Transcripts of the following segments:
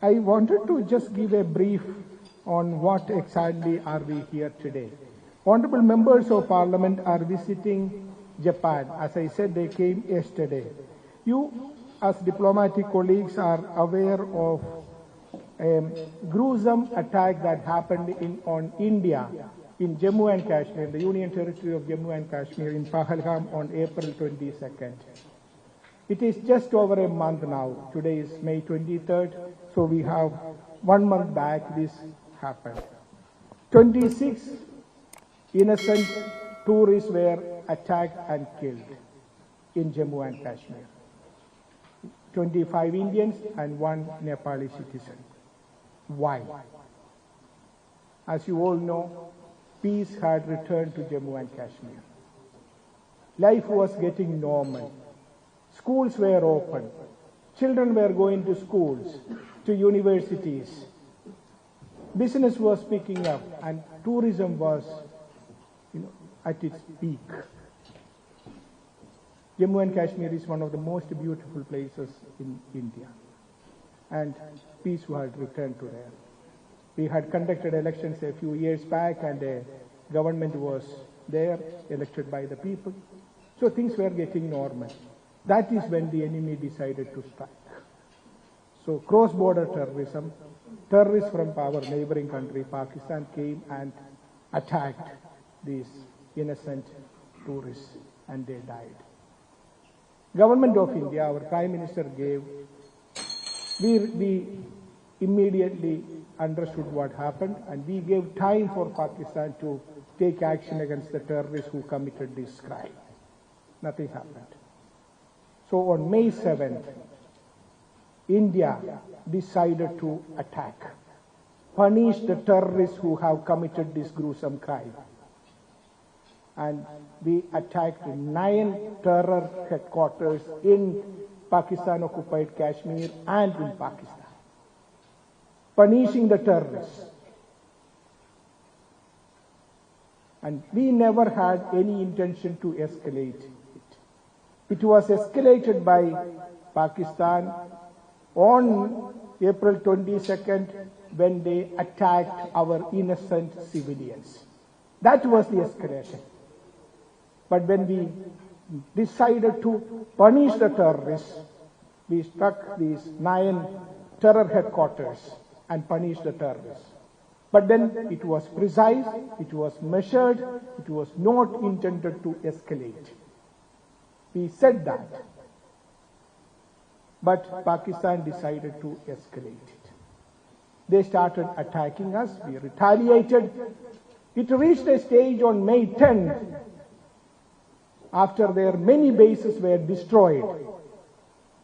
I wanted to just give a brief on what exactly are we here today. Honorable members of Parliament are visiting Japan. As I said, they came yesterday. You, as diplomatic colleagues, are aware of a gruesome attack that happened on India in Jammu and Kashmir, the Union Territory of Jammu and Kashmir, in Pahalgam on April 22nd. It is just over a month now. Today is May 23rd, so we have 1 month back this happened. 26 innocent tourists were attacked and killed in Jammu and Kashmir. 25 Indians and 1 Nepali citizen. Why? As you all know, peace had returned to Jammu and Kashmir. Life was getting normal. Schools were open. Children were going to schools, to universities. Business was picking up and tourism was, at its peak. Jammu and Kashmir is one of the most beautiful places in India. And peace had returned to there. We had conducted elections a few years back and a government was there, elected by the people. So things were getting normal. That is when the enemy decided to strike. So cross-border terrorism, terrorists from our neighboring country, Pakistan, came and attacked these innocent tourists and they died. Government of India, our Prime Minister gave, we immediately understood what happened and we gave time for Pakistan to take action against the terrorists who committed this crime. Nothing happened. So on May 7th, India decided to attack, punish the terrorists who have committed this gruesome crime. And we attacked 9 terror headquarters in Pakistan-occupied Kashmir and in Pakistan, punishing the terrorists. And we never had any intention to escalate it. It was escalated by Pakistan on April 22nd when they attacked our innocent civilians. That was the escalation. But when we decided to punish the terrorists, we struck these 9 terror headquarters and punished the terrorists. But then it was precise, it was measured, it was not intended to escalate. We said that. But Pakistan decided to escalate it. They started attacking us, we retaliated. It reached a stage on May 10th, after their many bases were destroyed.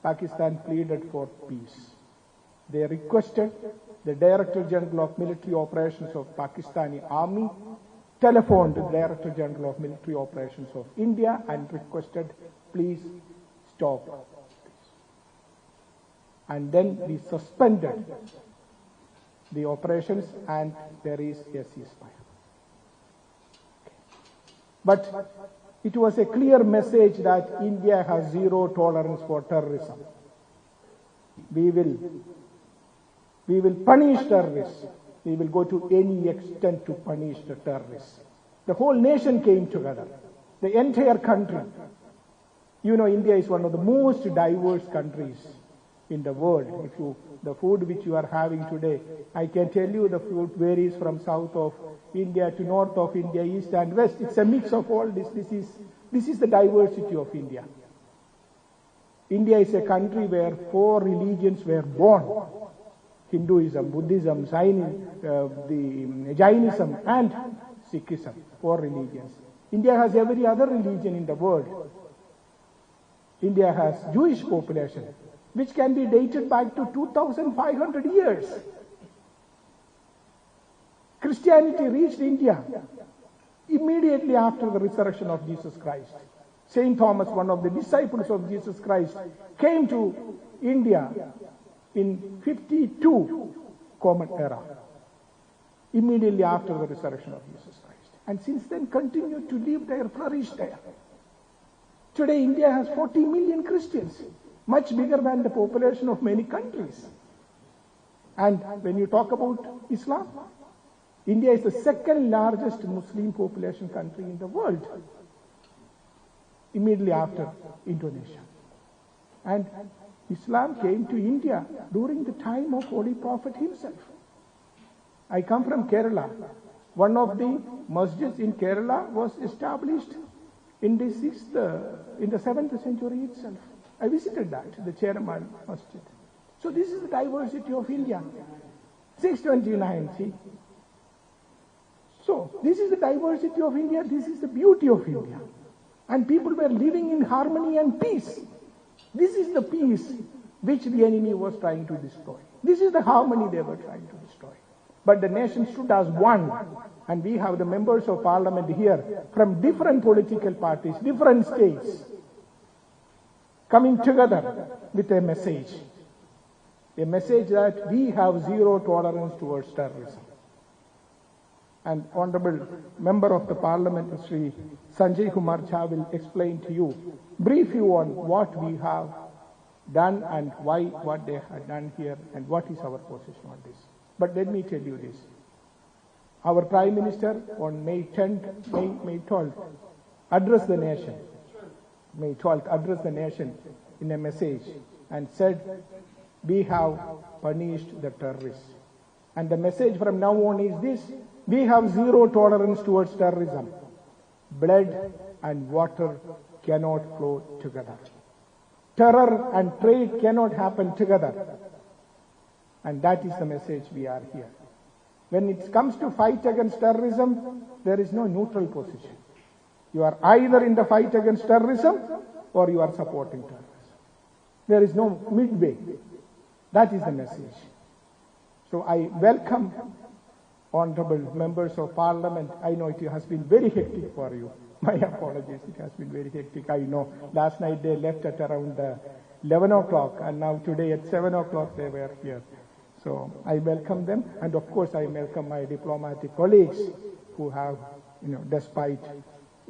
Pakistan pleaded for peace. They requested the Director General of Military Operations of Pakistani Army, telephoned the Director General of Military Operations of India and requested, please stop this. And then we suspended the operations and there is a ceasefire. But it was a clear message that India has zero tolerance for terrorism. We will punish terrorists. We will go to any extent to punish the terrorists. The whole nation came together. The entire country. You know, India is one of the most diverse countries in the world. The food which you are having today, I can tell you the food varies from south of India to north of India, east and west. It's a mix of all this. This is the diversity of India. India is a country where 4 religions were born. Hinduism, Buddhism, Jainism and Sikhism, 4 religions. India has every other religion in the world. India has Jewish population, which can be dated back to 2,500 years. Christianity reached India immediately after the resurrection of Jesus Christ. Saint Thomas, one of the disciples of Jesus Christ, came to India in 52 Common Era, immediately after the resurrection of Jesus Christ. And since then continued to live there, flourish there. Today India has 40 million Christians, much bigger than the population of many countries. And when you talk about Islam, India is the second largest Muslim population country in the world, immediately after Indonesia. And Islam came to India during the time of Holy Prophet himself. I come from Kerala. One of the masjids in Kerala was established in the 7th century itself. I visited that, the Chairman Masjid. So this is the diversity of India. 629, see. So this is the diversity of India, this is the beauty of India. And people were living in harmony and peace. This is the peace which the enemy was trying to destroy. This is the harmony they were trying to destroy. But the nation stood as one, and we have the members of parliament here from different political parties, different states, coming together with a message that we have zero tolerance towards terrorism. And Honorable Member of the Parliament, Sri Sanjay Kumar Jha, will explain to you, brief you on what we have done and why, what they have done here, and what is our position on this. But let me tell you this. Our Prime Minister on May 12th addressed the nation. May 12th addressed the nation in a message and said, we have punished the terrorists. And the message from now on is this: we have zero tolerance towards terrorism. Blood and water cannot flow together. Terror and trade cannot happen together. And that is the message we are here. When it comes to fight against terrorism, there is no neutral position. You are either in the fight against terrorism or you are supporting terrorism. There is no midway. That is the message. So I welcome honorable members of parliament. I know it has been very hectic for you. My apologies, it has been very hectic. I know last night they left at around 11 o'clock and now today at 7 o'clock they were here. So I welcome them, and of course I welcome my diplomatic colleagues who have, despite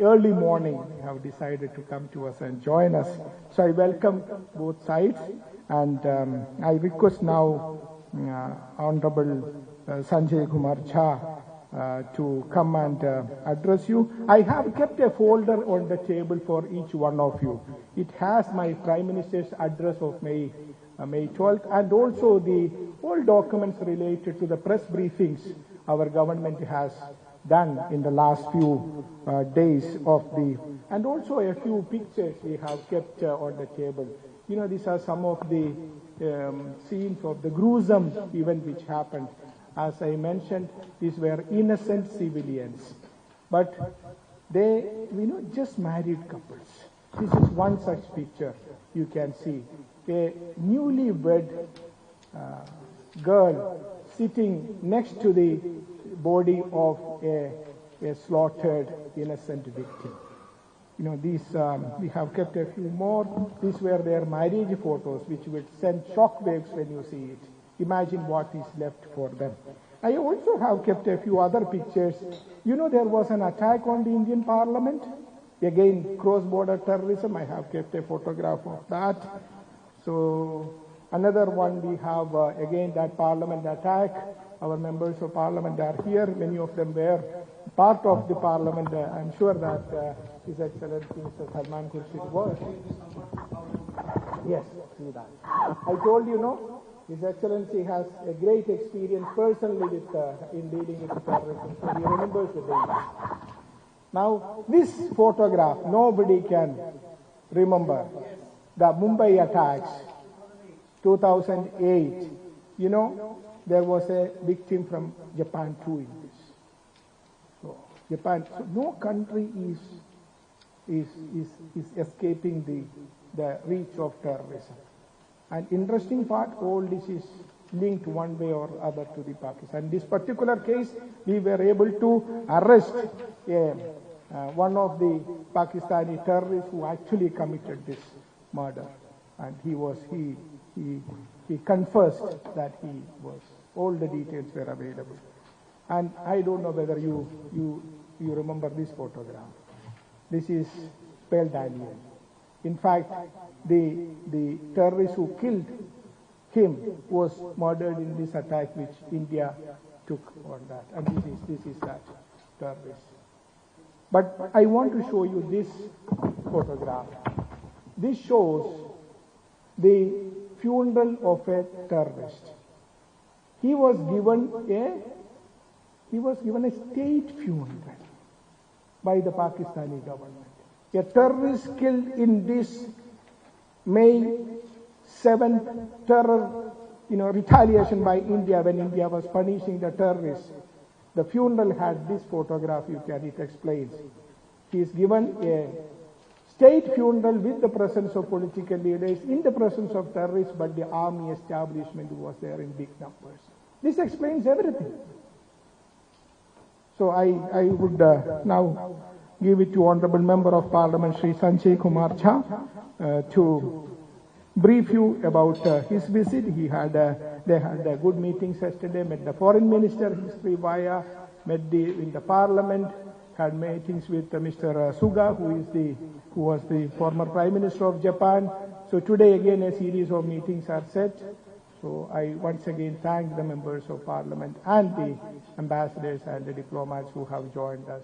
early morning, have decided to come to us and join us. So I welcome both sides, and I request now Honorable Sanjay Kumar Jha to come and address you. I have kept a folder on the table for each one of you. It has my Prime Minister's address of May 12th, and also the all documents related to the press briefings our government has done in the last few days and also a few pictures we have kept on the table. These are some of the scenes of the gruesome event which happened. As I mentioned, these were innocent civilians, but they, just married couples. This is one such picture you can see. A newlywed girl sitting next to the body of a slaughtered innocent victim. These we have kept a few more. These were their marriage photos, which would send shock waves when you see it. Imagine what is left for them. I also have kept a few other pictures. There was an attack on the Indian Parliament. Again, cross-border terrorism. I have kept a photograph of that. So another one we have, again, that Parliament attack. Our members of Parliament are here. Many of them were part of the Parliament. I'm sure that His Excellency Mr. Salman Khurshid was. Yes, see that. I told you, His Excellency has a great experience personally in dealing with terrorism, so he remembers the days. Now, this photograph, nobody can remember. The Mumbai attacks, 2008, there was a victim from Japan too in this. So, Japan, so no country is escaping the reach of terrorism. And interesting part, all this is linked one way or other to the Pakistan. In this particular case, we were able to arrest one of the Pakistani terrorists who actually committed this murder, and he confessed that he was. All the details were available, and I don't know whether you remember this photograph. This is Pearl Daniel. In fact, the terrorist who him was murdered in this attack which India took on that. And this is that terrorist. But I want to show you this photograph. This shows the funeral of a terrorist. He was given a state funeral by the Pakistani government. A terrorist killed in this May 7th terror, retaliation by India when India was punishing the terrorists. The funeral had this photograph, it explains. He is given a state funeral with the presence of political leaders, in the presence of terrorists, but the army establishment was there in big numbers. This explains everything. So I would now give it to Honorable Member of Parliament, Shri Sanjay Kumar Jha, to brief you about his visit. They had good meetings yesterday, met the Foreign Minister, History Vaya, met in the Parliament, had meetings with Mr. Suga, who was the former Prime Minister of Japan. So today again a series of meetings are set. So I once again thank the members of Parliament and the ambassadors and the diplomats who have joined us.